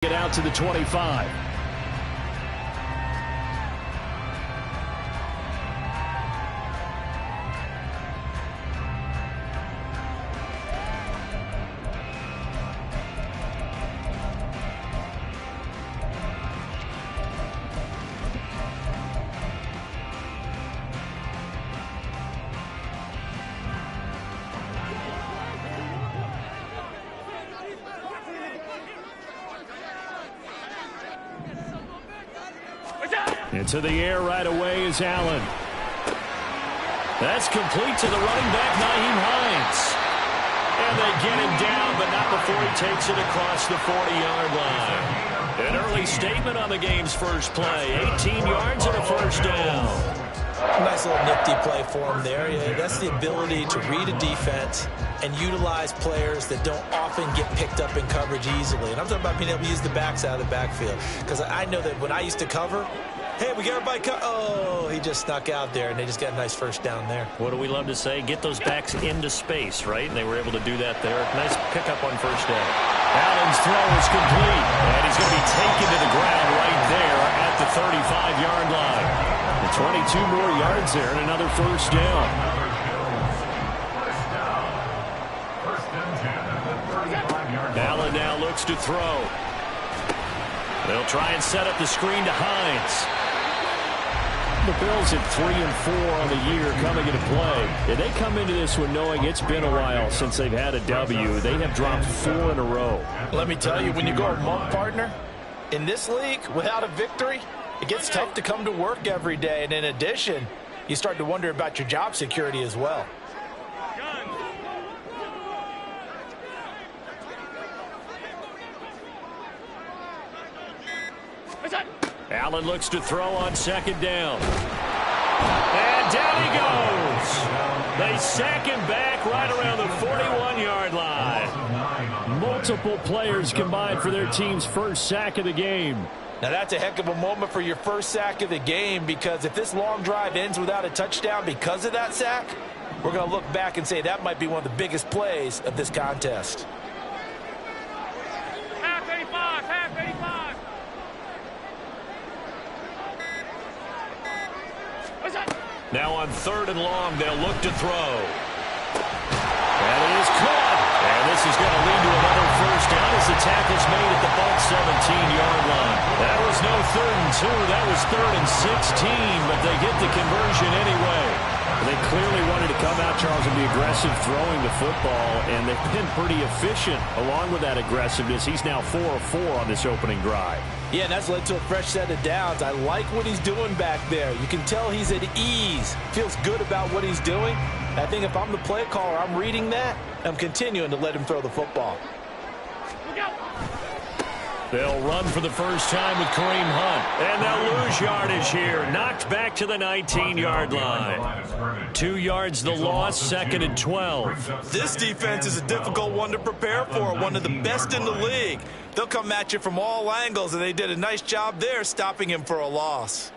Get out to the 25. Into the air right away is Allen. That's complete to the running back, Nyheim Hines. And they get him down, but not before he takes it across the 40-yard line. An early statement on the game's first play. 18 yards and a first down. Nice little nifty play for him there. Yeah, that's the ability to read a defense and utilize players that don't often get picked up in coverage easily. And I'm talking about being able to use the backs out of the backfield. Because I know that when I used to cover, hey, we got everybody oh, he just snuck out there, and they just got a nice first down there. What do we love to say? Get those backs into space, right? And they were able to do that there. Nice pickup on first down. Allen's throw is complete, and he's going to be taken to the ground right there at the 35-yard line. And 22 more yards there and another first down. Allen now looks to throw. They'll try and set up the screen to Hines. The Bills at 3-4 on the year coming into play. And they come into this one knowing it's been a while since they've had a W. They have dropped 4 in a row. Let me tell you, when you go a month, partner, in this league, without a victory, it gets tough to come to work every day. And in addition, you start to wonder about your job security as well. Allen looks to throw on second down. And down he goes. They sack him back right around the 41-yard line. Multiple players combined for their team's first sack of the game. Now that's a heck of a moment for your first sack of the game, because if this long drive ends without a touchdown because of that sack, we're going to look back and say that might be one of the biggest plays of this contest. Now on third and long, they'll look to throw. And it is caught. And this is going to lead to another first down as the tackle's made at the Bucs 17-yard line. That was no 3rd and 2. That was 3rd and 16, but they get the conversion anyway. They clearly wanted to come out, Charles, and be aggressive throwing the football, and they've been pretty efficient along with that aggressiveness. He's now 4 of 4 on this opening drive. Yeah, and that's led to a fresh set of downs. I like what he's doing back there. You can tell he's at ease. Feels good about what he's doing. I think if I'm the play caller, I'm reading that. I'm continuing to let him throw the football. They'll run for the first time with Kareem Hunt. And they'll lose yardage here. Knocked back to the 19-yard line. 2 yards the loss, 2nd and 12. This defense is a difficult one to prepare for, one of the best in the league. They'll come at you from all angles, and they did a nice job there stopping him for a loss.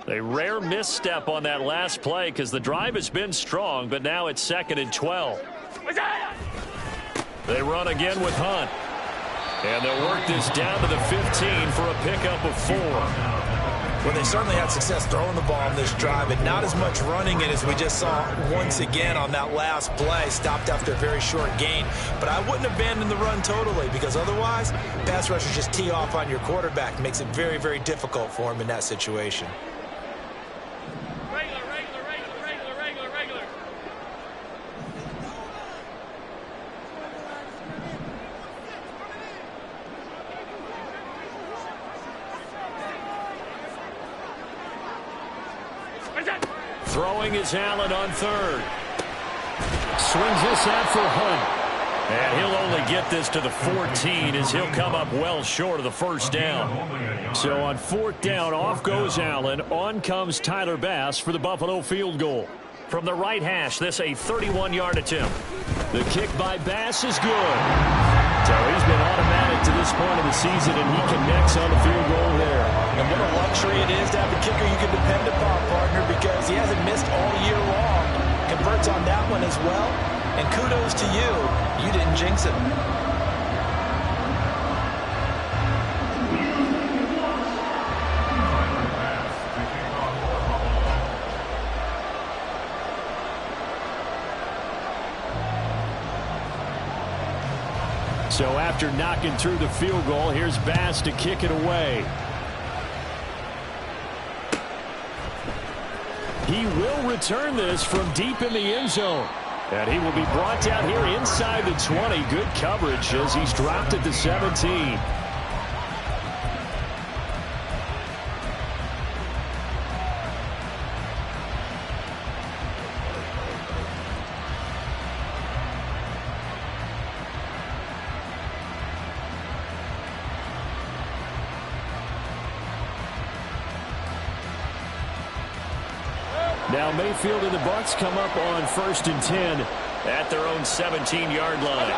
A rare misstep on that last play because the drive has been strong, but now it's 2nd and 12. They run again with Hunt. And they'll work this down to the 15 for a pickup of 4. Well, they certainly had success throwing the ball on this drive, and not as much running it as we just saw once again on that last play. Stopped after a very short gain. But I wouldn't abandon the run totally, because otherwise, pass rushers just tee off on your quarterback. Makes it very, very difficult for him in that situation. Throwing is Allen on third. Swings this out for Hunt. And he'll only get this to the 14 as he'll come up well short of the first down. So on 4th down, off goes Allen. On comes Tyler Bass for the Buffalo field goal. From the right hash, this a 31-yard attempt. The kick by Bass is good. So he's been automatic to this point of the season, and he connects on the field goal there. And what a luxury it is to have a kicker you can depend upon, partner, because he hasn't missed all year long. Converts on that one as well. And kudos to you. You didn't jinx it. So after knocking through the field goal, here's Bass to kick it away. He will return this from deep in the end zone. And he will be brought down here inside the 20. Good coverage as he's dropped at the 17. Now Mayfield and the Bucs come up on 1st and 10 at their own 17-yard line.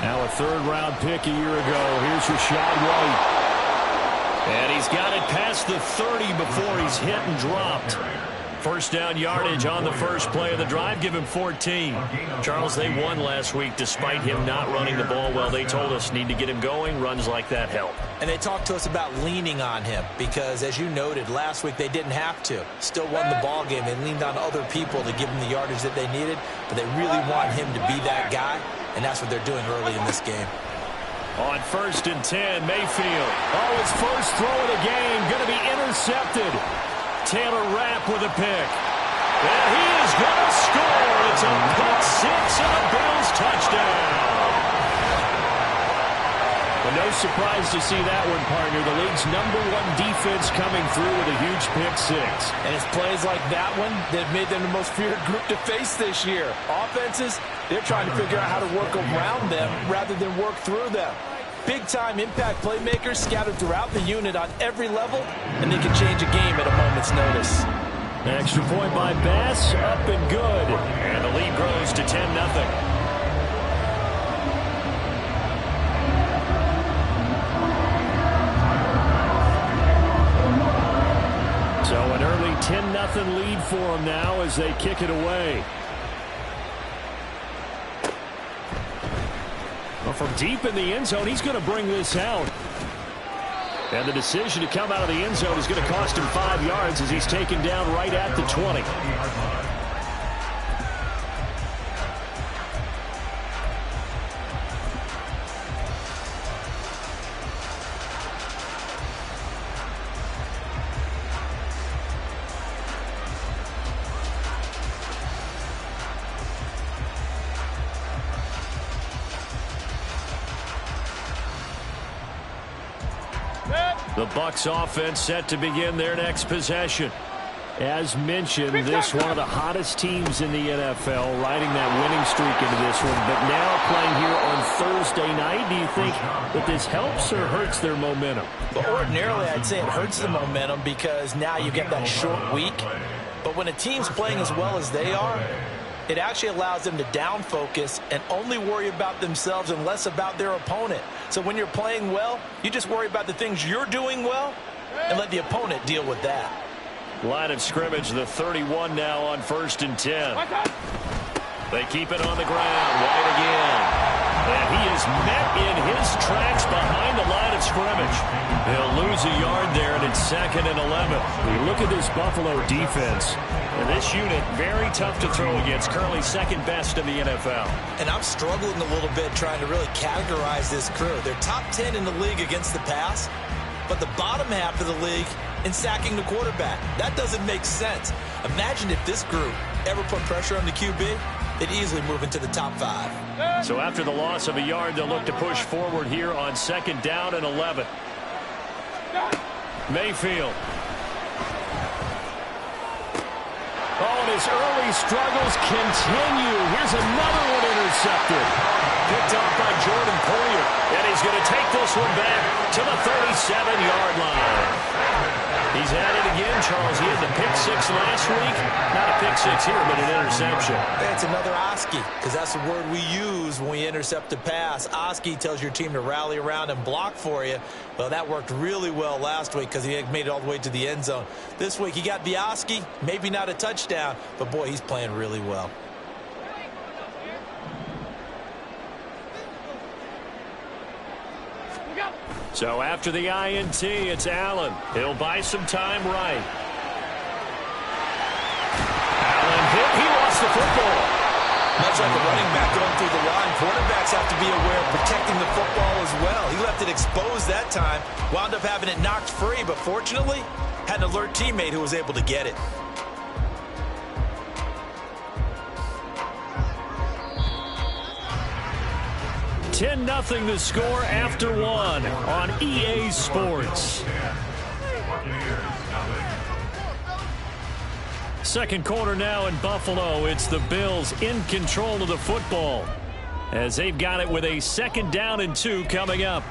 Now a third-round pick a year ago. Here's Rachaad White. And he's got it past the 30 before he's hit and dropped. First down yardage on the first play of the drive. Give him 14. Charles, they won last week despite him not running the ball well. They told us need to get him going. Runs like that help. And they talked to us about leaning on him because, as you noted, last week they didn't have to. Still won the ball game. They leaned on other people to give them the yardage that they needed, but they really want him to be that guy, and that's what they're doing early in this game. On 1st and 10, Mayfield. Oh, his first throw of the game going to be intercepted. Taylor Rapp with a pick. And he is going to score. It's a pick six and a Bills touchdown. But no surprise to see that one, partner. The league's #1 defense coming through with a huge pick six. And it's plays like that one that have made them the most feared group to face this year. Offenses, they're trying to figure out how to work around them rather than work through them. Big-time impact playmakers scattered throughout the unit on every level, and they can change a game at a moment's notice. An extra point by Bass, up and good. And the lead grows to 10-0. So an early 10-0 lead for them now as they kick it away. Well, from deep in the end zone, he's going to bring this out. And the decision to come out of the end zone is going to cost him 5 yards as he's taken down right at the 20. The Bucs offense set to begin their next possession. As mentioned, this one of the hottest teams in the NFL, riding that winning streak into this one. But now playing here on Thursday night, do you think that this helps or hurts their momentum? Well, ordinarily, I'd say it hurts the momentum because now you get that short week. But when a team's playing as well as they are, it actually allows them to down focus and only worry about themselves and less about their opponent. So when you're playing well, you just worry about the things you're doing well and let the opponent deal with that. Line of scrimmage, the 31 now on 1st and 10. They keep it on the ground. White again. And he is met in his tracks behind the line of scrimmage. They'll lose a yard there, and it's 2nd and 11. We look at this Buffalo defense. And this unit, very tough to throw against, currently 2nd best in the NFL. And I'm struggling a little bit trying to really categorize this crew. They're top 10 in the league against the pass, but the bottom half of the league in sacking the quarterback. That doesn't make sense. Imagine if this group ever put pressure on the QB, they'd easily move into the top 5. So after the loss of a yard, they'll look to push forward here on 2nd down and 11. Mayfield. Oh, and his early struggles continue. Here's another one intercepted. Picked off by Jordan Poyer. And he's going to take this one back to the 37-yard line. He's had it again, Charles. He had the pick six last week. Not a pick six here, but an interception. It's another Oski, because that's the word we use when we intercept a pass. Oski tells your team to rally around and block for you. Well, that worked really well last week because he made it all the way to the end zone. This week he got the Oski, maybe not a touchdown, but boy, he's playing really well. So after the INT, it's Allen. He'll buy some time right. Allen hit. He lost the football. Much like a running back going through the line, quarterbacks have to be aware of protecting the football as well. He left it exposed that time, wound up having it knocked free, but fortunately, had an alert teammate who was able to get it. $10-0 the score after one on EA Sports. Second quarter now in Buffalo. It's the Bills in control of the football as they've got it with a 2nd down and 2 coming up.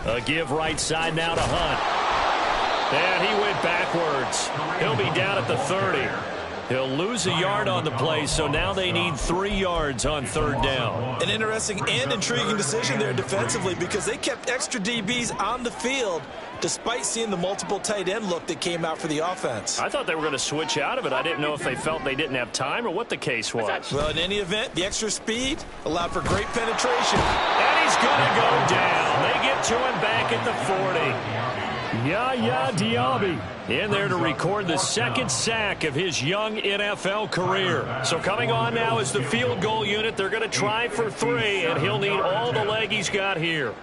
A give right side now to Hunt. And he went backwards. He'll be down at the 30. He'll lose a yard on the play, so now they need 3 yards on 3rd down. An interesting and intriguing decision there defensively because they kept extra DBs on the field despite seeing the multiple tight end look that came out for the offense. I thought they were going to switch out of it. I didn't know if they felt they didn't have time or what the case was. Well, in any event, the extra speed allowed for great penetration. And he's going to go down. They get to him back at the 40. Yaya Diaby in there to record the 2nd sack of his young NFL career. So coming on now is the field goal unit. They're going to try for 3, and he'll need all the leg he's got here.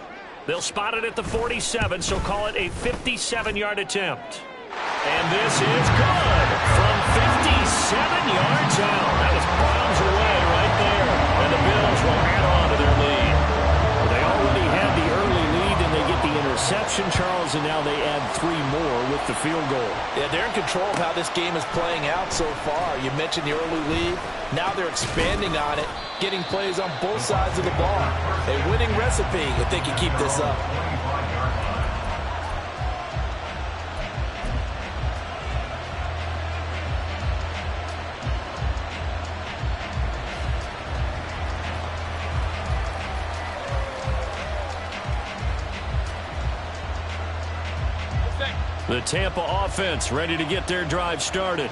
They'll spot it at the 47, so call it a 57-yard attempt. And this is good from 57 yards out. That was bombs away right there. And the Bills will add on to their lead. They already had the early lead, and they get the interception, Charles, and now they add 3 more with the field goal. Yeah, they're in control of how this game is playing out so far. You mentioned the early lead. Now they're expanding on it, getting plays on both sides of the ball. A winning recipe if they can keep this up. The Tampa offense ready to get their drive started.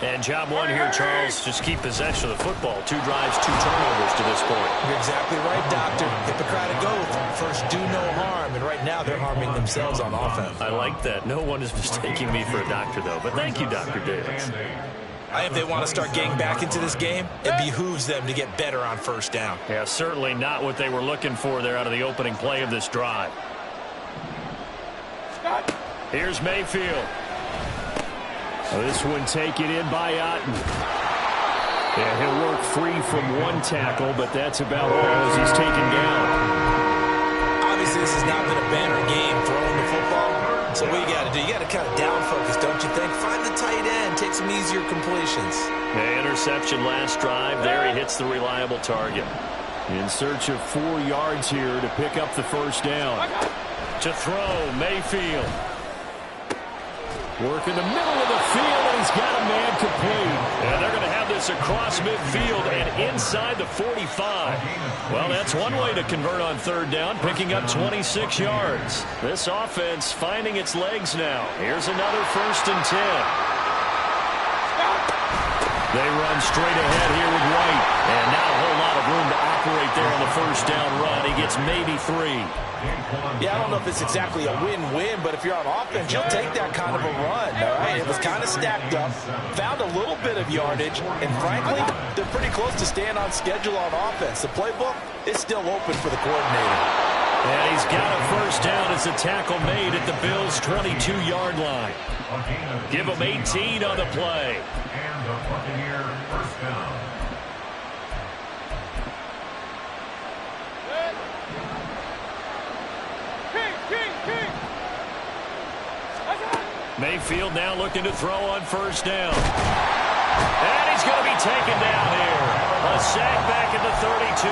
And job one here, Charles, just keep possession of the football. 2 drives, 2 turnovers to this point. You're exactly right, Doctor. Hippocratic oath. First, do no harm. And right now, they're harming themselves on offense. I like that. No one is mistaking me for a doctor, though. But thank you, Dr. Davis. If they want to start getting back into this game, it behooves them to get better on 1st down. Yeah, certainly not what they were looking for there out of the opening play of this drive. Here's Mayfield. This one taken in by Otten. Yeah, he'll work free from 1 tackle, but that's about all as he's taken down. Obviously, this has not been a banner game throwing the football. So what you got to do, you got to kind of down focus, don't you think? Find the tight end, take some easier completions. Yeah, interception last drive. There he hits the reliable target. In search of 4 yards here to pick up the 1st down. To throw, Mayfield. Work in the middle of the field, and he's got a man complete. And they're going to have this across midfield and inside the 45. Well, that's one way to convert on 3rd down, picking up 26 yards. This offense finding its legs now. Here's another 1st and 10. They run straight ahead here with White. And not a whole lot of room to operate there on the 1st down run. He gets maybe 3. Yeah, I don't know if it's exactly a win-win, but if you're on offense, you'll take that kind of a run, all right? It was kind of stacked up, found a little bit of yardage, and frankly, they're pretty close to staying on schedule on offense. The playbook is still open for the coordinator. And he's got a 1st down as a tackle made at the Bills' 22-yard line. Give him 18 on the play. And the Buccaneer 1st down. King. Mayfield now looking to throw on first down. And he's going to be taken down here. A sack back at the 32.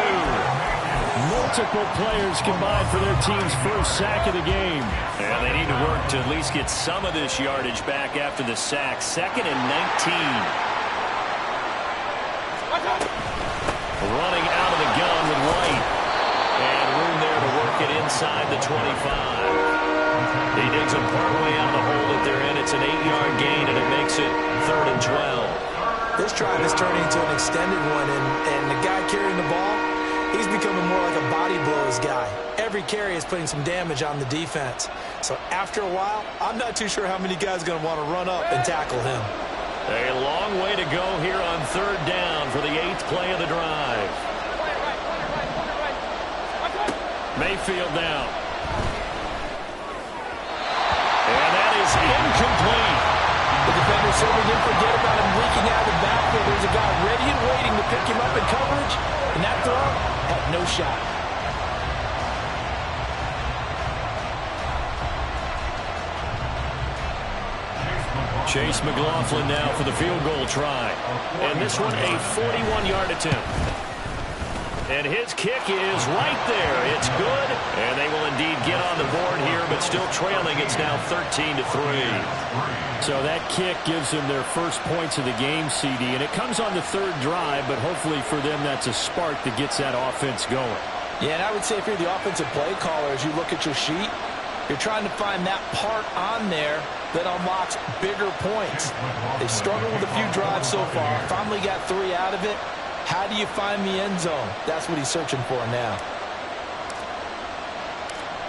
Multiple players combined for their team's first sack of the game. And they need to work to at least get some of this yardage back after the sack. 2nd and 19. Running out of the gun with White. And room there to work it inside the 25. He digs them partway out of the hole that they're in. It's an 8-yard gain, and it makes it 3rd and 12. This drive is turning into an extended one, and the guy carrying the ball, he's becoming more like a body blows guy. Every carry is putting some damage on the defense. So after a while, I'm not too sure how many guys are going to want to run up and tackle him. A long way to go here on 3rd down for the 8th play of the drive. Mayfield now. And that is incomplete. The defender certainly didn't forget about him leaking out of the backfield. There's a guy ready and waiting to pick him up in coverage, and that throw had no shot. Chase McLaughlin now for the field goal try. And this one a 41-yard attempt. And his kick is right there. It's good. And they will indeed get on the board here, but still trailing. It's now 13-3. So that kick gives them their first points of the game, CD. And it comes on the 3rd drive, but hopefully for them that's a spark that gets that offense going. Yeah, and I would say if you're the offensive play caller, as you look at your sheet, you're trying to find that part on there that unlocks bigger points. They've struggled with a few drives so far. Finally got 3 out of it. How do you find the end zone? That's what he's searching for now.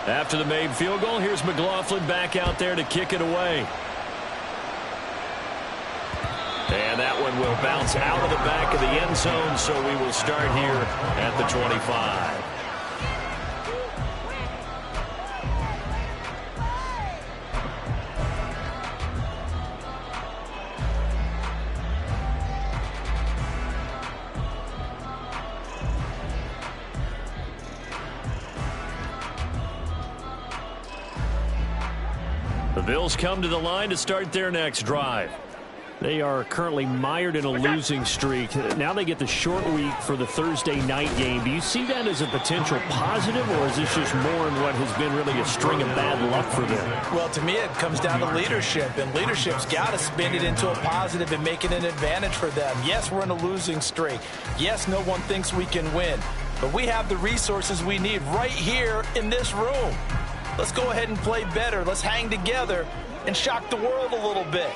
After the made field goal, here's McLaughlin back out there to kick it away. And that one will bounce out of the back of the end zone, so we will start here at the 25. The Bills come to the line to start their next drive. They are currently mired in a losing streak. Now they get the short week for the Thursday night game. Do you see that as a potential positive, or is this just more in what has been really a string of bad luck for them? Well, to me, it comes down to leadership, and leadership's got to spin it into a positive and make it an advantage for them. Yes, we're in a losing streak. Yes, no one thinks we can win, but we have the resources we need right here in this room. Let's go ahead and play better. Let's hang together and shock the world a little bit.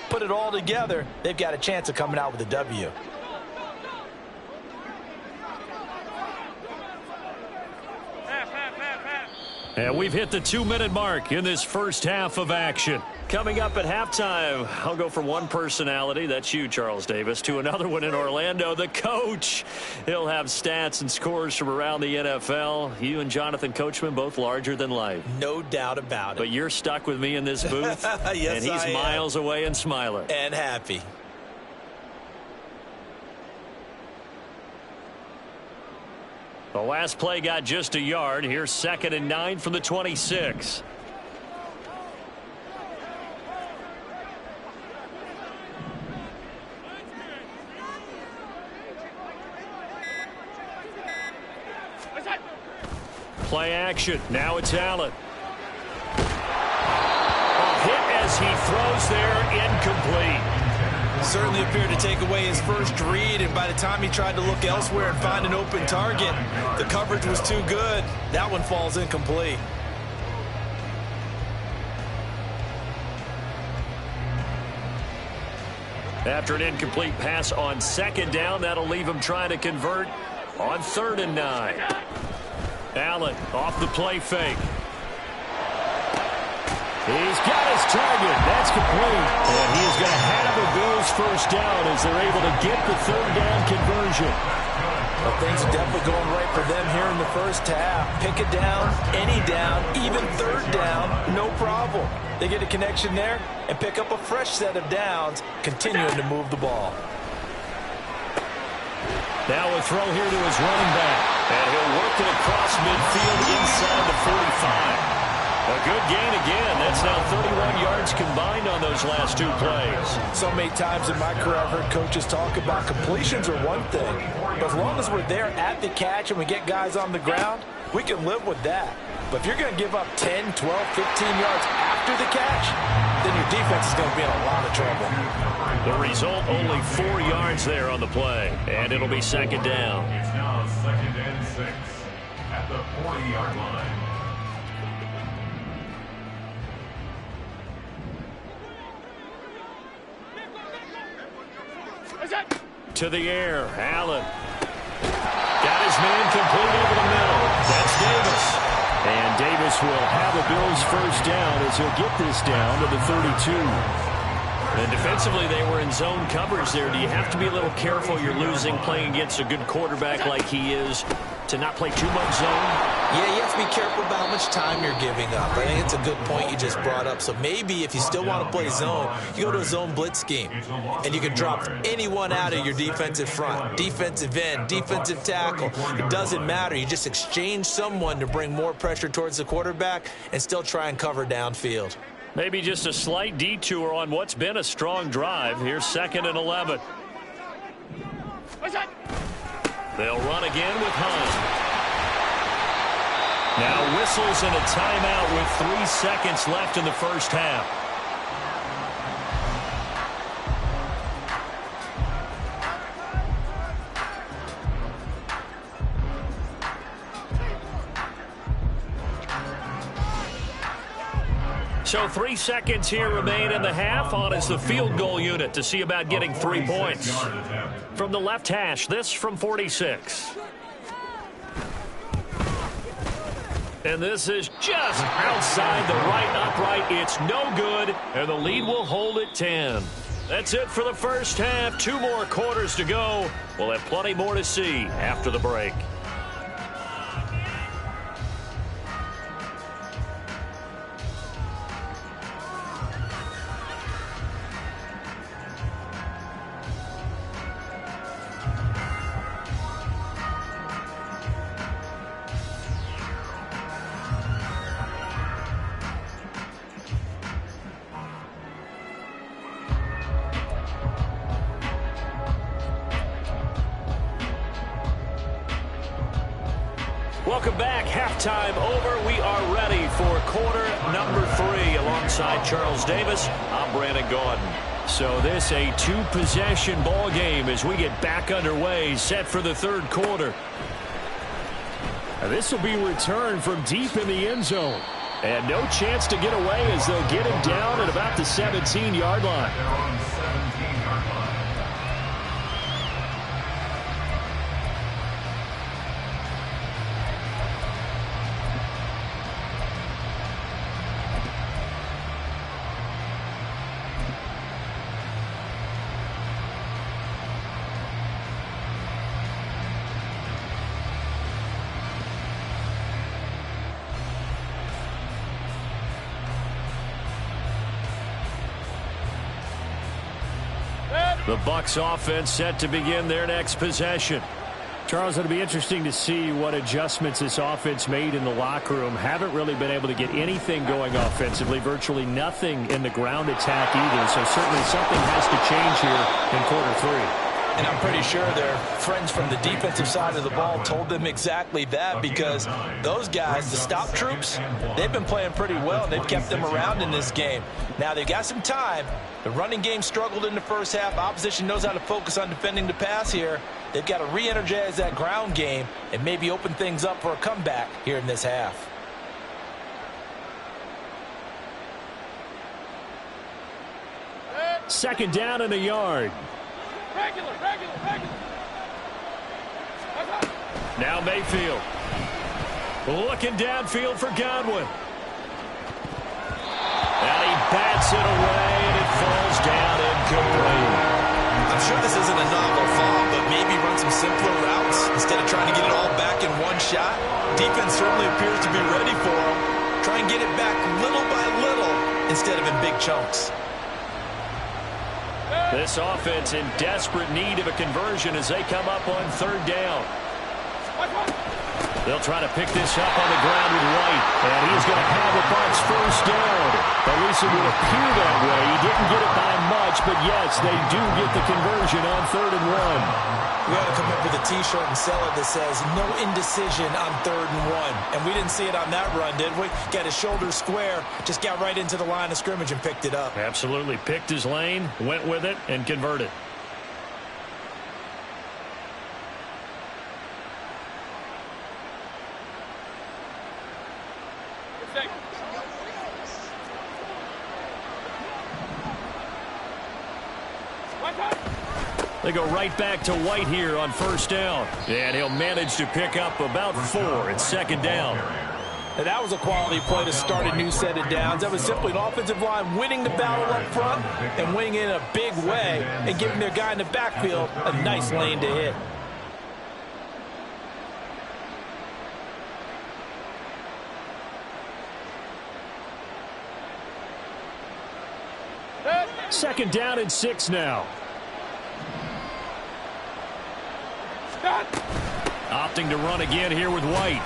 Put it all together, they've got a chance of coming out with a W. And we've hit the 2-minute mark in this first half of action. Coming up at halftime, I'll go from one personality, that's you, Charles Davis, to another one in Orlando, the coach. He'll have stats and scores from around the NFL. You and Jonathan Coachman, both larger than life. No doubt about it. But you're stuck with me in this booth, yes, and he's miles away and smiling. And happy. The last play got just a yard. Here's 2nd and 9 from the 26. Play action. Now it's Allen. A hit as he throws there, incomplete. Certainly appeared to take away his first read, and by the time he tried to look elsewhere and find an open target, the coverage was too good. That one falls incomplete. After an incomplete pass on 2nd down, that'll leave him trying to convert on 3rd and 9. Allen off the play fake. He's got his target. That's complete. And he is going to have a Bills first down as they're able to get the 3rd down conversion. Well, things are definitely going right for them here in the first half. Pick it down, any down, even 3rd down, no problem. They get a connection there and pick up a fresh set of downs, continuing to move the ball. Now a throw here to his running back. And he'll work it across midfield inside the 45. A A good gain again. That's now 31 yards combined on those last two plays. So many times in my career I've heard coaches talk about completions are one thing, but as long as we're there at the catch and we get guys on the ground, we can live with that. But if you're going to give up 10, 12, 15 yards after the catch, then your defense is going to be in a lot of trouble. The result, only 4 yards there on the play, and it'll be second down. It's now 2nd and 6 at the 40-yard line. To the air, Allen. Got his man complete over the middle. That's Davis. And Davis will have a Bills first down as he'll get this down to the 32. And defensively, they were in zone coverage there. Do you have to be a little careful? You're losing playing against a good quarterback like he is to not play too much zone? Yeah, you have to be careful about how much time you're giving up. I think it's a good point you just brought up. So maybe if you still want to play zone, you go to a zone blitz scheme. And you can drop anyone out of your defensive front. Defensive end, defensive tackle. It doesn't matter. You just exchange someone to bring more pressure towards the quarterback and still try and cover downfield. Maybe just a slight detour on what's been a strong drive. Here's 2nd and 11. They'll run again with Hunt. Now whistles and a timeout with 3 seconds left in the first half. So 3 seconds here remain in the half. On is the field goal unit to see about getting 3 points. From the left hash, this from 46. And this is just outside the right upright. It's no good, and the lead will hold at 10. That's it for the first half. 2 more quarters to go. We'll have plenty more to see after the break. Welcome back. Halftime over. We are ready for quarter number 3. Alongside Charles Davis, I'm Brandon Gaudin. So this a 2-possession ball game as we get back underway, set for the 3rd quarter. This will be returned from deep in the end zone. And no chance to get away as they'll get him down at about the 17-yard line. They're on 17-yard line. The Bucs offense set to begin their next possession. Charles, it'll be interesting to see what adjustments this offense made in the locker room. Haven't really been able to get anything going offensively, virtually nothing in the ground attack either. So certainly something has to change here in quarter 3. And I'm pretty sure their friends from the defensive side of the ball told them exactly that, because those guys, the stop troops, they've been playing pretty well. They've kept them around in this game. Now they've got some time. The running game struggled in the first half. Opposition knows how to focus on defending the pass here. They've got to re-energize that ground game and maybe open things up for a comeback here in this half. Second down and a yard. Regular. Now Mayfield. Looking downfield for Godwin. And he bats it away, and it falls down incomplete. I'm sure this isn't a novel thought, but maybe run some simpler routes instead of trying to get it all back in one shot. Defense certainly appears to be ready for him. Try and get it back little by little instead of in big chunks. This offense in desperate need of a conversion as they come up on 3rd down. They'll try to pick this up on the ground with White. And he's going to have the Bucs first down. At least it would appear that way. He didn't get it by much, but yes, they do get the conversion on 3rd and 1. We ought to come up with a T-shirt and sell it that says, no indecision on 3rd and 1. And we didn't see it on that run, did we? Got his shoulders square, just got right into the line of scrimmage and picked it up. Absolutely. Picked his lane, went with it, and converted. They go right back to White here on 1st down. And he'll manage to pick up about 4 at 2nd down. And that was a quality play to start a new set of downs. That was simply an offensive line winning the battle up front and winning it in a big way and giving their guy in the backfield a nice lane to hit. Second down and 6 now. Opting to run again here with White.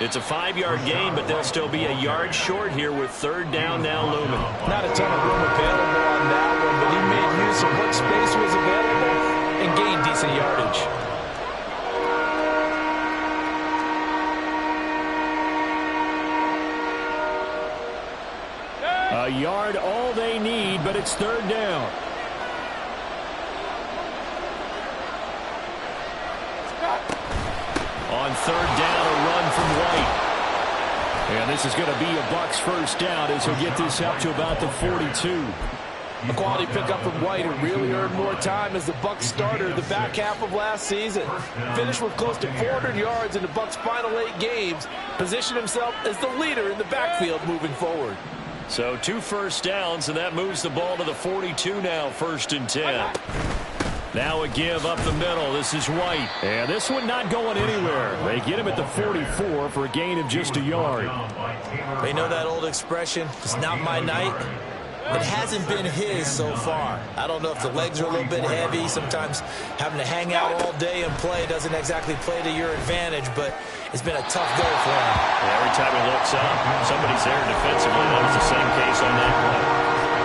It's a 5-yard gain, but they'll still be a yard short here with 3rd down now looming. Not a ton of room available on that one, but he made use of what space was available and gained decent yardage. A yard all they need, but it's 3rd down. On 3rd down, a run from White. And this is going to be a Bucs first down as he'll get this up to about the 42. A quality pickup from White, who really earned more time as the Bucs starter the back half of last season. Finished with close to 400 yards in the Bucs' final 8 games. Positioned himself as the leader in the backfield moving forward. So 2 first downs, and that moves the ball to the 42 now, 1st and 10. Now a give up the middle. This is White. And this one not going anywhere. They get him at the 44 for a gain of just a yard. They know that old expression, it's not my night. It hasn't been his so far. I don't know if the legs are a little bit heavy. Sometimes having to hang out all day and play doesn't exactly play to your advantage, but it's been a tough go for him. Every time he looks up, somebody's there defensively. That was the same case on that play.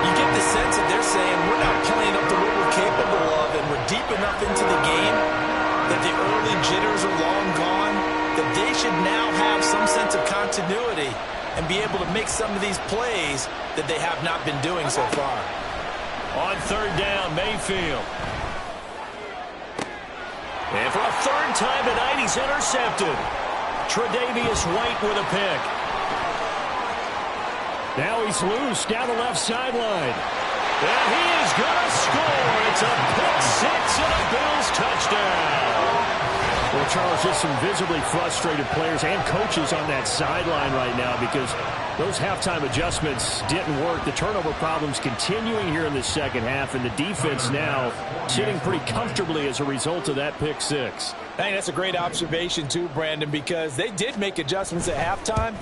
You get the sense that they're saying we're not playing up to what we're capable of, and we're deep enough into the game that the early jitters are long gone, that they should now have some sense of continuity and be able to make some of these plays that they have not been doing so far. On 3rd down, Mayfield. And for a 3rd time tonight, he's intercepted. Tre'Davious White with a pick. Now he's loose down the left sideline. And he is going to score. It's a pick 6 and a Bills touchdown. Well, Charles, just some visibly frustrated players and coaches on that sideline right now because those halftime adjustments didn't work. The turnover problems continuing here in the second half, and the defense now sitting pretty comfortably as a result of that pick 6. I think that's a great observation too, Brandon, because they did make adjustments at halftime.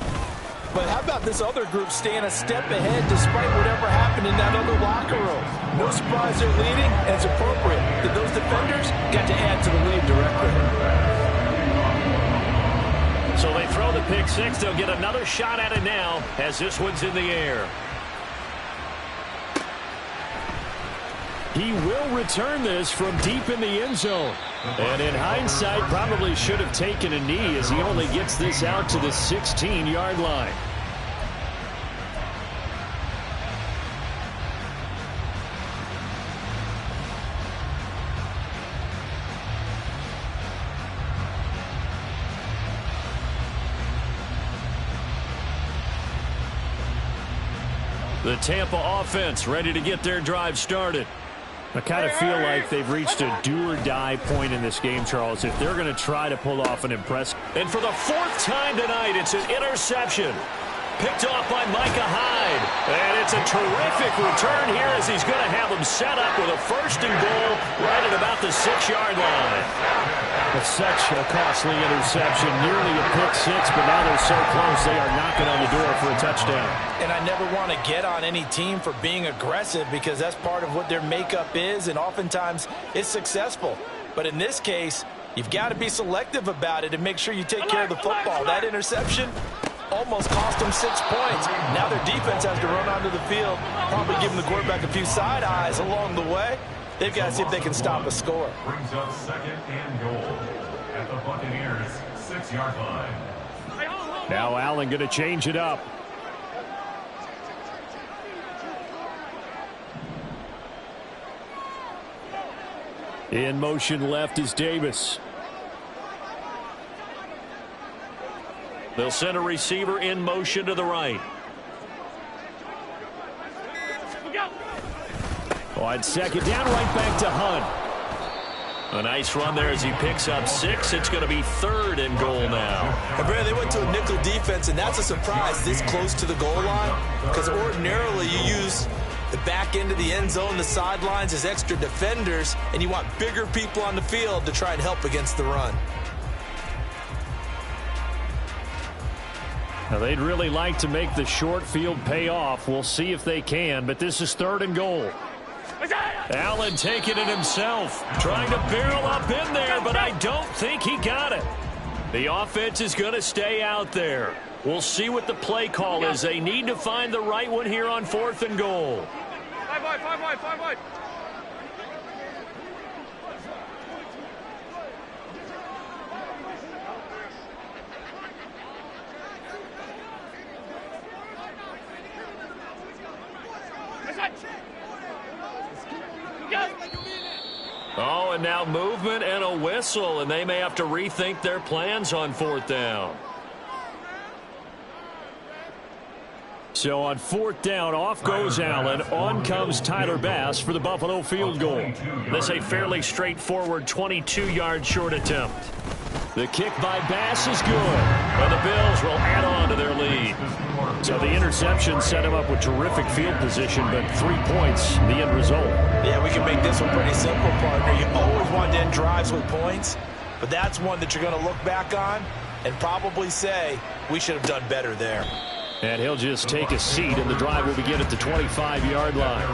But how about this other group staying a step ahead despite whatever happened in that other locker room? No surprise they're leading, and it's appropriate that those defenders got to add to the lead directly. So they throw the pick 6. They'll get another shot at it now as this one's in the air. He will return this from deep in the end zone. And in hindsight, probably should have taken a knee as he only gets this out to the 16-yard line. The Tampa offense ready to get their drive started. I kind of feel like they've reached a do-or-die point in this game, Charles, if they're going to try to pull off an impressive. And for the 4th time tonight, it's an interception. Picked off by Micah Hyde. And it's a terrific return here as he's going to have them set up with a 1st and goal right at about the 6-yard line. It's such a costly interception, nearly a pick 6, but now they're so close they are knocking on the door for a touchdown. And I never want to get on any team for being aggressive because that's part of what their makeup is, and oftentimes it's successful. But in this case, You've got to be selective about it and make sure you take care of the football. That interception almost cost them 6 points. Now their defense has to run onto the field, probably giving the quarterback a few side eyes along the way. They've got to see if they can stop a score. Brings up 2nd and goal at the Buccaneers' 6-yard line. Now Allen going to change it up. In motion left is Davis. They'll send a receiver in motion to the right. On 2nd down, right back to Hunt. A nice run there as he picks up 6. It's going to be 3rd and goal now. And Brad, they went to a nickel defense, and that's a surprise this close to the goal line, because ordinarily you use the back end of the end zone, the sidelines as extra defenders, and you want bigger people on the field to try and help against the run. Now, they'd really like to make the short field pay off. We'll see if they can, but this is 3rd and goal. Allen taking it himself, trying to barrel up in there, but I don't think he got it. The offense is going to stay out there. We'll see what the play call is. They need to find the right one here on 4th and goal. 5 wide. Oh, and now movement and a whistle, and they may have to rethink their plans on 4th down. So on 4th down, off goes Allen. On comes Tyler Bass for the Buffalo field goal. This is a fairly straightforward 22-yard short attempt. The kick by Bass is good. And the Bills will add on to their lead. So the interception set him up with terrific field position, but 3 points, the end result. Yeah, we can make this one pretty simple, partner. You always want to end drives with points, but that's one that you're going to look back on and probably say, we should have done better there. And he'll just take a seat, and the drive will begin at the 25-yard line.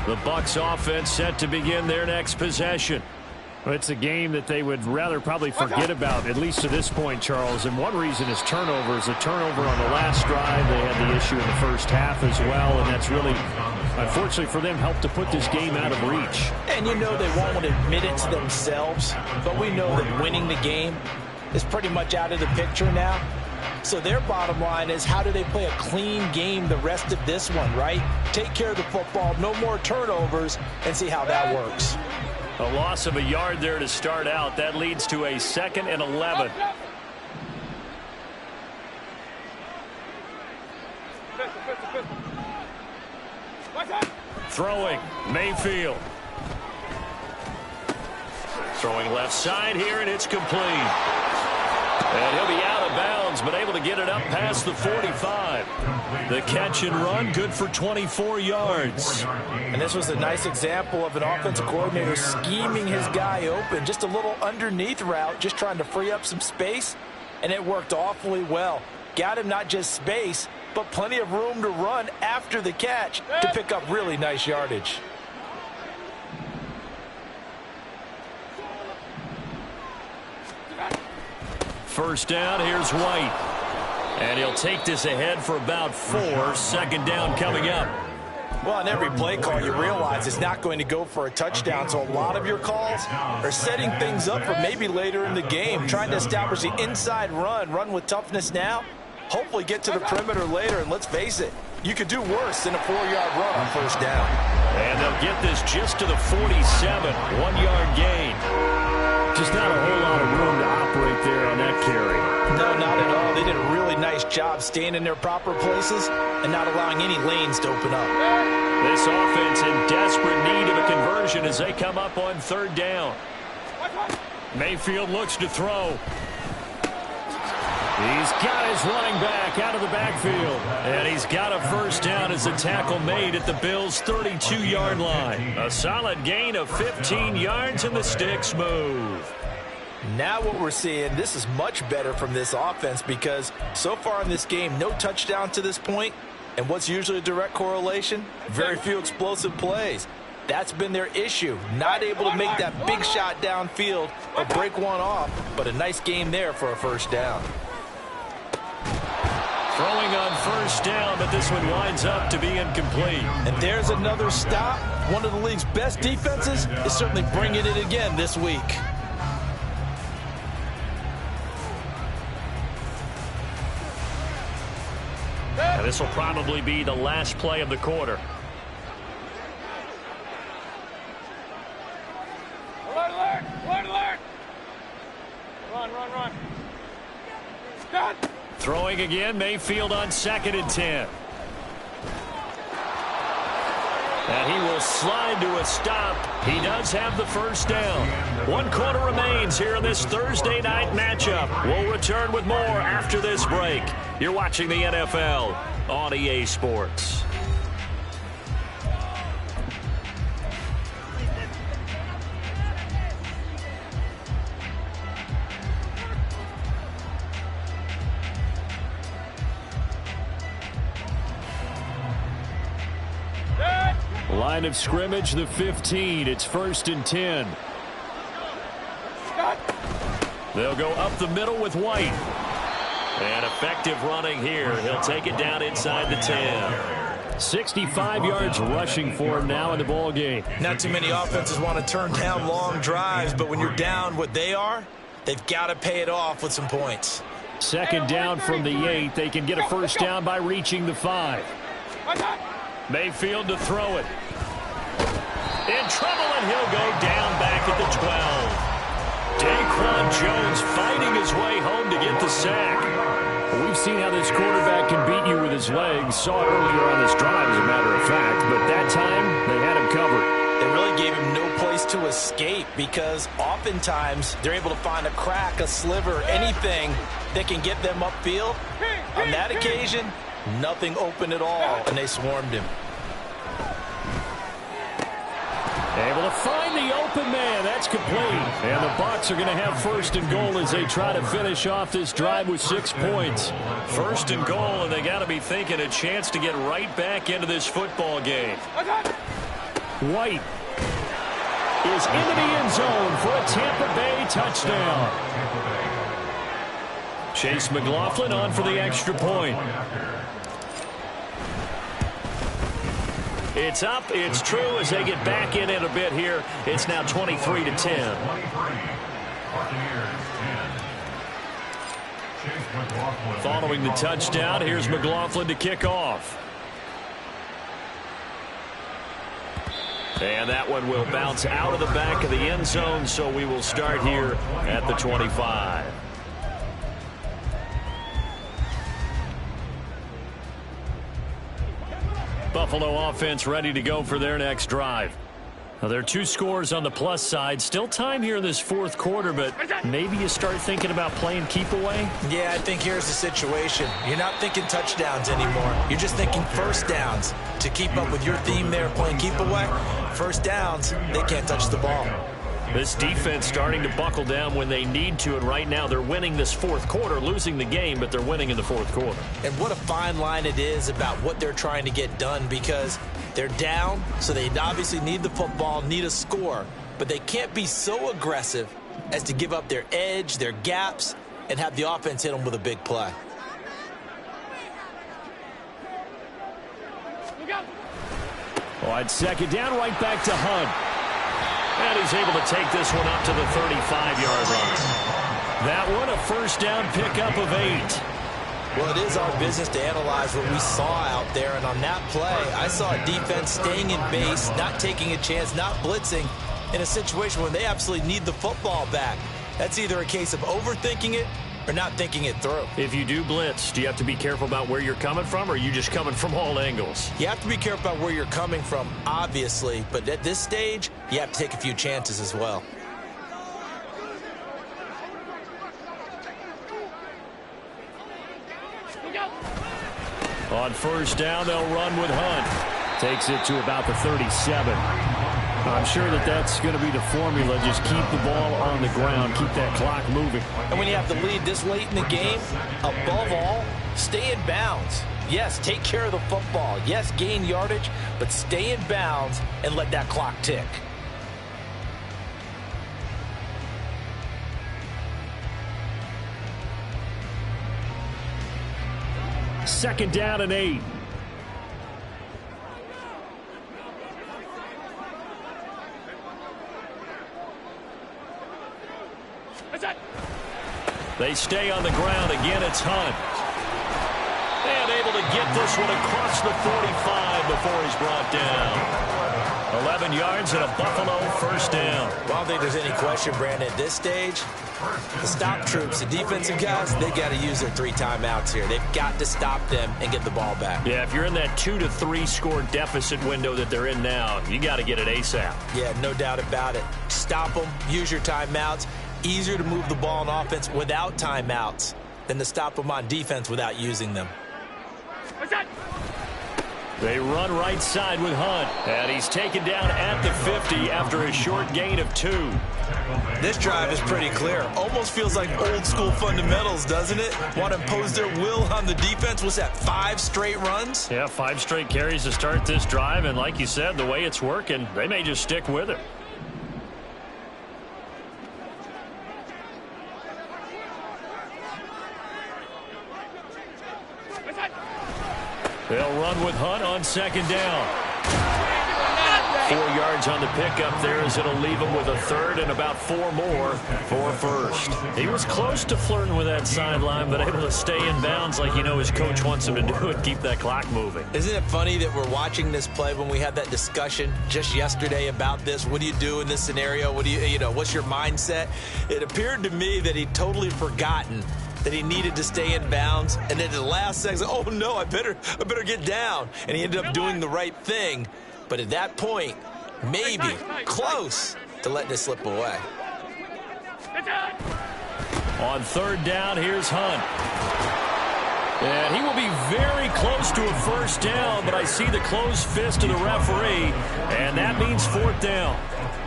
The Bucs offense set to begin their next possession. Well, it's a game that they would rather probably forget about, at least to this point, Charles. And one reason is turnovers. A turnover on the last drive. They had the issue in the first half as well, and that's really, unfortunately for them, helped to put this game out of reach. And you know they won't want to admit it to themselves, but we know that winning the game is pretty much out of the picture now. So their bottom line is, how do they play a clean game the rest of this one, right? Take care of the football, no more turnovers, and see how that works. A loss of a yard there to start out. That leads to a 2nd and 11. Throwing, Mayfield. Throwing left side here, and it's complete. And he'll be out of bounds, but able to get it up past the 45. The catch and run, good for 24 yards. And this was a nice example of an offensive coordinator scheming his guy open. Just a little underneath route, just trying to free up some space, and it worked awfully well. Got him not just space, but plenty of room to run after the catch to pick up really nice yardage. First down, here's White. And he'll take this ahead for about 4. 2nd down coming up. Well, on every play call, you realize it's not going to go for a touchdown. So a lot of your calls are setting things up for maybe later in the game, trying to establish the inside run with toughness now, hopefully get to the perimeter later. And let's face it, you could do worse than a 4-yard run on first down. And they'll get this just to the 47. 1-yard gain. Just not a whole lot of room to operate there on that carry. No, not at all. They did a really nice job staying in their proper places and not allowing any lanes to open up. This offense in desperate need of a conversion as they come up on 3rd down. Mayfield looks to throw. He's got his running back out of the backfield. And he's got a first down as a tackle made at the Bills' 32-yard line. A solid gain of 15 yards, and the sticks move. Now what we're seeing, this is much better from this offense because so far in this game, no touchdown to this point. And what's usually a direct correlation? Very few explosive plays. That's been their issue. Not able to make that big shot downfield or break one off, but a nice game there for a first down. Throwing on first down, but this one winds up to be incomplete. And there's another stop. One of the league's best defenses is certainly bringing it again this week. And this will probably be the last play of the quarter. Alert, alert, alert, alert. Run, run, run. Stop. Throwing again, Mayfield on 2nd and 10. And he will slide to a stop. He does have the first down. 1 quarter remains here in this Thursday night matchup. We'll return with more after this break. You're watching the NFL on EA Sports. Line of scrimmage, the 15. It's 1st and 10. They'll go up the middle with White. And effective running here. He'll take it down inside the 10. 65 yards rushing for him now in the ball game. Not too many offenses want to turn down long drives, but when you're down what they are, they've got to pay it off with some points. 2nd down from the 8. They can get a first down by reaching the 5. Mayfield to throw it. In trouble, and he'll go down back at the 12. Daquan Jones fighting his way home to get the sack. We've seen how this quarterback can beat you with his legs. Saw it earlier on this drive, as a matter of fact. But that time, they had him covered. They really gave him no place to escape because oftentimes they're able to find a crack, a sliver, anything that can get them upfield. On that occasion, nothing open at all, and they swarmed him. Able to find the open man. That's complete. And the Bucs are going to have 1st and goal as they try to finish off this drive with 6 points. 1st and goal, and they got to be thinking a chance to get right back into this football game. White is into the end zone for a Tampa Bay touchdown. Chase McLaughlin on for the extra point. It's up, it's true as they get back in it a bit here. It's now 23-10. Following the touchdown, here's McLaughlin to kick off. And that one will bounce out of the back of the end zone, so we will start here at the 25. Buffalo offense ready to go for their next drive. Now, there are 2 scores on the plus side. Still time here in this 4th quarter, but maybe you start thinking about playing keep away? Yeah, I think here's the situation. You're not thinking touchdowns anymore. You're just thinking first downs. To keep up with your theme there, playing keep away, first downs, they can't touch the ball. This defense starting to buckle down when they need to, and right now they're winning this 4th quarter, losing the game, but they're winning in the 4th quarter. And what a fine line it is about what they're trying to get done because they're down, so they obviously need the football, need a score, but they can't be so aggressive as to give up their edge, their gaps, and have the offense hit them with a big play. Well, it's 2nd down, right back to Hunt. And he's able to take this one up to the 35-yard line. That one, a first down pickup of 8. Well, it is our business to analyze what we saw out there, and on that play, I saw a defense staying in base, not taking a chance, not blitzing, in a situation where they absolutely need the football back. That's either a case of overthinking it or not thinking it through. If you do blitz, do you have to be careful about where you're coming from, or are you just coming from all angles? You have to be careful about where you're coming from, obviously, but at this stage, you have to take a few chances as well. On first down, they'll run with Hunt. Takes it to about the 37. I'm sure that's going to be the formula. Just keep the ball on the ground. Keep that clock moving. And when you have the lead this late in the game, above all, stay in bounds. Yes, take care of the football. Yes, gain yardage, but stay in bounds and let that clock tick. Second down and 8. They stay on the ground. Again, it's Hunt. And able to get this one across the 45 before he's brought down. 11 yards and a Buffalo first down. Well, I don't think there's any question, Brandon, at this stage, the stop troops, the defensive guys, they got to use their 3 timeouts here. They've got to stop them and get the ball back. Yeah, if you're in that 2 to 3 score deficit window that they're in now, you got to get it ASAP. Yeah, no doubt about it. Stop them, use your timeouts. Easier to move the ball on offense without timeouts than to stop them on defense without using them. They run right side with Hunt, and he's taken down at the 50 after a short gain of 2. This drive is pretty clear. Almost feels like old school fundamentals, doesn't it? Want to impose their will on the defense. Was that 5 straight runs? Yeah, 5 straight carries to start this drive, and like you said, the way it's working, they may just stick with it. They'll run with Hunt on second down. 4 yards on the pickup there as it'll leave him with a third and about 4 more for first. He was close to flirting with that sideline, but able to stay in bounds like his coach wants him to do and keep that clock moving. Isn't it funny that we're watching this play when we had that discussion just yesterday about this? What do you do in this scenario? What do what's your mindset? It appeared to me that he'd totally forgotten that he needed to stay in bounds, and then at the last second, oh no, I better get down. And he ended up doing the right thing. But at that point, maybe close to letting it slip away. On third down, here's Hunt. And he will be very close to a first down, but I see the closed fist of the referee, and that means 4th down.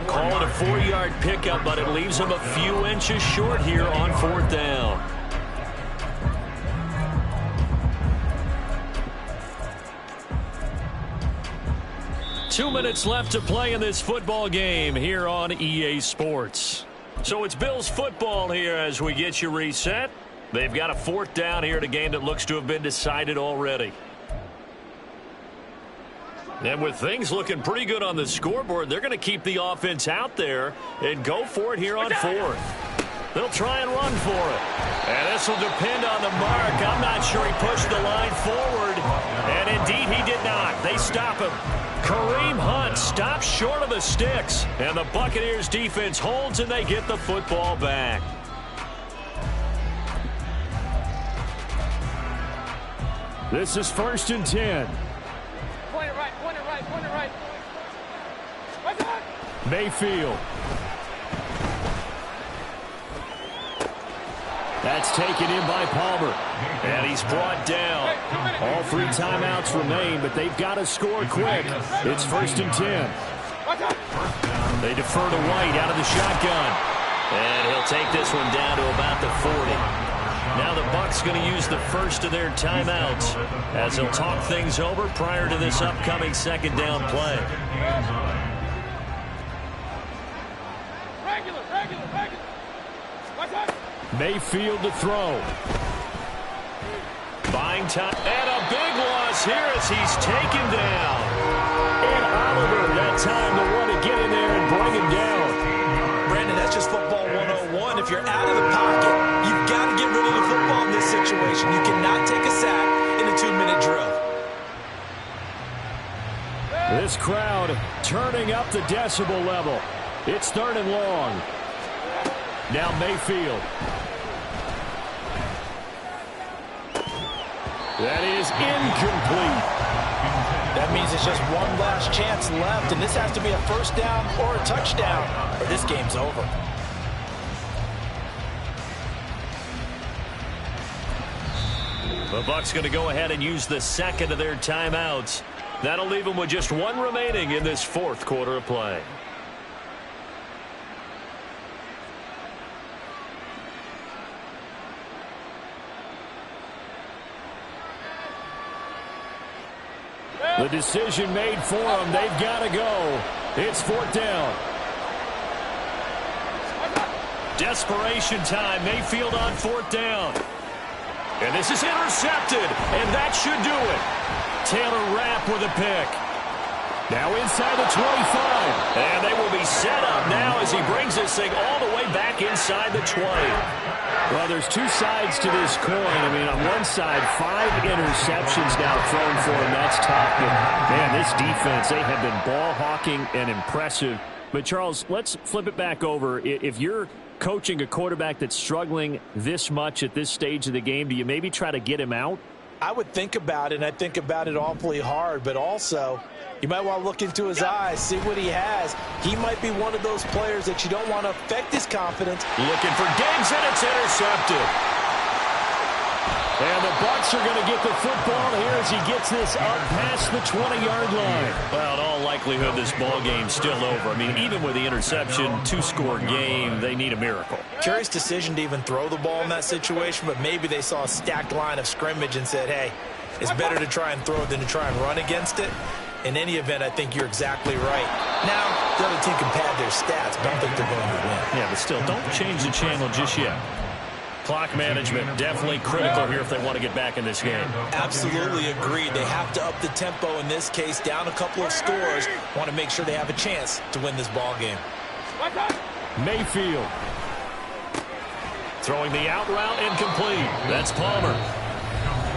Call it a 4-yard pickup, but it leaves him a few inches short here on 4th down. Two minutes left to play in this football game here on EA Sports. So it's Bills football here as we get you reset. They've got a 4th down here in a game that looks to have been decided already. And with things looking pretty good on the scoreboard, they're going to keep the offense out there and go for it here on 4th. They'll try and run for it. And this will depend on the mark. I'm not sure he pushed the line forward. And indeed he did not. They stop him. Kareem Hunt stops short of the sticks. And the Buccaneers defense holds and they get the football back. This is 1st and 10. Point it right, point it right, point it right. Mayfield. That's taken in by Palmer. And he's brought down. All 3 timeouts remain, but they've got to score quick. It's 1st and 10. They defer to White out of the shotgun. And he'll take this one down to about the 40. Now the Bucs going to use the first of their timeouts as they'll talk things over prior to this upcoming 2nd down play. Mayfield to throw. Buying time. And a big loss here as he's taken down. And Oliver, that time to run and get in there and bring him down. Brandon, that's just football 101. If you're out of the pocket, you've got to get rid of the football in this situation. You cannot take a sack in a 2-minute drill. This crowd turning up the decibel level. It's 3rd and long. Now Mayfield. That is incomplete. That means it's just one last chance left, and this has to be a first down or a touchdown, or this game's over. The Bucs going to go ahead and use the second of their timeouts. That'll leave them with just one remaining in this fourth quarter of play. The decision made for them. They've got to go. It's fourth down. Desperation time. Mayfield on fourth down. And this is intercepted. And that should do it. Taylor Rapp with a pick. Now inside the 25. And they will be set up now as he brings this thing all the way back inside the 20. Well, there's two sides to this coin. I mean, on one side, 5 interceptions now thrown for him. That's tough. But, man, this defense, they have been ball hawking and impressive. But, Charles, let's flip it back over. If you're coaching a quarterback that's struggling this much at this stage of the game, do you maybe try to get him out? I would think about it, and I think about it awfully hard, but also you might want to look into his eyes, see what he has. He might be one of those players that you don't want to affect his confidence. Looking for Diggs, and it's intercepted. And the Bucs are going to get the football here as he gets this up past the 20-yard line. Well, in all likelihood, this ball game's still over. I mean, even with the interception, 2-score game, they need a miracle. Curious decision to even throw the ball in that situation, but maybe they saw a stacked line of scrimmage and said, hey, it's better to try and throw it than to try and run against it. In any event, I think you're exactly right. Now, the other team can pad their stats, but I don't think they're going to win. Yeah, but still, don't change the channel just yet. Clock management definitely critical here if they want to get back in this game. Absolutely agreed. They have to up the tempo in this case, down a couple of scores. Want to make sure they have a chance to win this ball game. Mayfield. Throwing the out route incomplete. That's Palmer.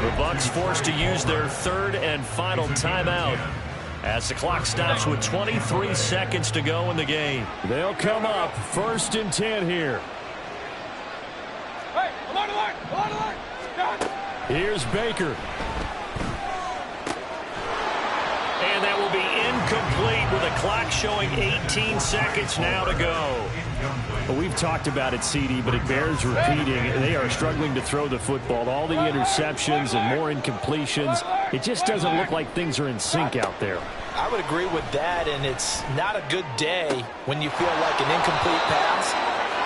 The Bucs forced to use their third and final timeout as the clock stops with 23 seconds to go in the game. They'll come up 1st and 10 here. Here's Baker. And that will be incomplete with a clock showing 18 seconds now to go. Well, we've talked about it, CD, but it bears repeating. They are struggling to throw the football. All the interceptions and more incompletions. It just doesn't look like things are in sync out there. I would agree with that, and it's not a good day when you feel like an incomplete pass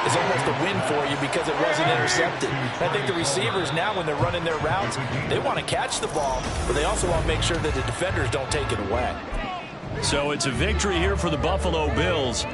is almost a win for you because it wasn't intercepted. I think the receivers now, when they're running their routes, they want to catch the ball, but they also want to make sure that the defenders don't take it away. So it's a victory here for the Buffalo Bills.